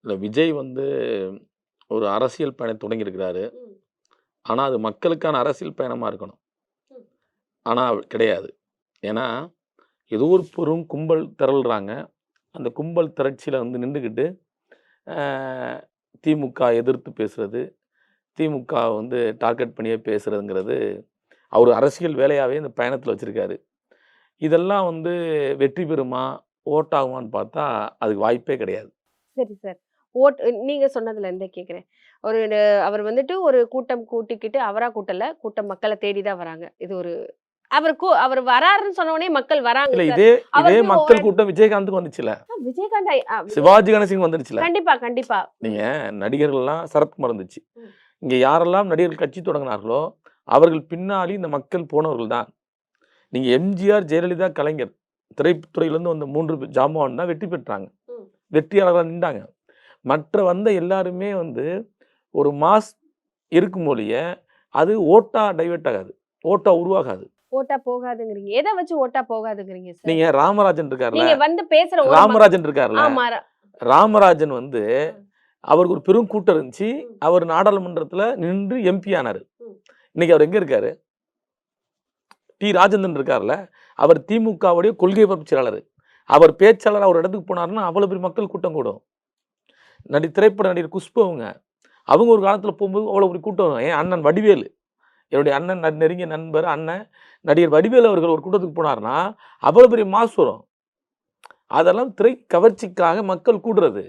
இல்ல விஜய் வந்து ஒரு அரசியல் பயணம் தொடங்கியிருக்கிறாரு. ம். ஆனா, அது மக்களுக்கான அரசியல் பயணமா இருக்கணும். ம். ஆனா கிடையாது. ஏன்னா, ஏதோ ஒரு பெரும் கும்பல் திரள்றாங்க. அந்த கும்பல் திரட்சியில வந்து நின்டுகிட்டு, அ திமுக எதிர்த்து பேசுறது, திமுக வந்து டார்கெட் பண்ணியே பேசுறதுங்கிறது, அவரு அரசியல் வேலையாவே இந்த பயணத்தில வச்சிருக்காரு. இதெல்லாம் வந்து வெற்றி பெறுமா? ஓட்டாகுமான்னு பார்த்தா, அதுக்கு வாய்ப்பே கிடையாது. சரி சார். ஓட் நீங்க சொன்னதுல இருந்தே கேட்கிறேன். ஒரு அவர் வந்துட்டு ஒரு கூட்டம் கூட்டிக்கிட்டு அவரா கூட்டல. கூட்டம் மக்கள தேடி தான் வராங்க. இது ஒரு அவர் வராருன்னு சொன்ன உடனே மக்கள் வராங்க இல்ல சார். இதே இதே அவர் போய் மக்கள் கூட்டம் விஜயகாந்துக்கு வந்துச்சுல்ல. விஜயகாந்த் சிவாஜி கணேசனுக்கு வந்துருச்சுல்ல. கண்டிப்பா, கண்டிப்பா. நீங்க நடிகர்கள்லாம் சரத்குமார் இருந்துச்சு. ம். இங்க யாரெல்லாம் நடிகர்கள் கட்சி தொடங்குனார்களோ, அவர்கள் பின்னாடி இந்த மக்கள் போனவர்கள் தான். நீங்க எம்ஜிஆர், ஜெயலலிதா, கலைஞர் திரைத்துறையிலிருந்து வந்த 3 ஜாம்பவான் தான் வெற்றி பெற்றாங்க. ம். வெற்றியாளர்களா நின்டாங்க. மற்ற வந்த எல்லாருமே வந்து ஒரு மாஸ் இருக்கும் ஒழிய, அது ஓட்டா டைவர்ட் ஆகாது. ஓட்டா உருவாகாது. ஓட்டா போகாதுங்கிறீங்க. எத வச்சு ஓட்டா போகாதுங்கிறீங்க சார்? நீங்க ராமராஜன் இருக்கார்ல, நீங்க வந்து பேசுற ஒரு ராமராஜன் இருக்கார்ல, ஆமா. ராமராஜன் வந்து ம். அவருக்கு ஒரு பெரும் கூட்டம் இருந்துச்சு. ம். அவர் நாடாளுமன்றத்தில நின்று எம்பி ஆனாரு. ம். இன்னைக்கு அவர் எங்க இருக்காரு? டி. ராஜேந்திரன் இருக்கார்ல, அவர் திமுகவுடைய கொள்கை பரப்பு செயலாளர். அவர் பேச்சாளரா ஒரு இடத்துக்கு போனாருன்னா, அவ்வளவு பெரிய மக்கள் கூட்டம் கூடும். திரைப்பட நடிகர் குஷ்பு அவங்க ஒரு காலத்தில போகும்போது அவ்வளோ பெரிய கூட்டம் வரும். என் அண்ணன் வடிவேலு, என்னுடைய அண்ணன் நெருங்கிய நண்பர் அண்ணன் நடிகர் வடிவேலு அவர்கள் ஒரு கூட்டத்துக்கு போனாருன்னா, அவ்வளோ பெரிய மாஸ் வரும். அதெல்லாம் திரை கவர்ச்சிக்காக மக்கள் கூடுறது.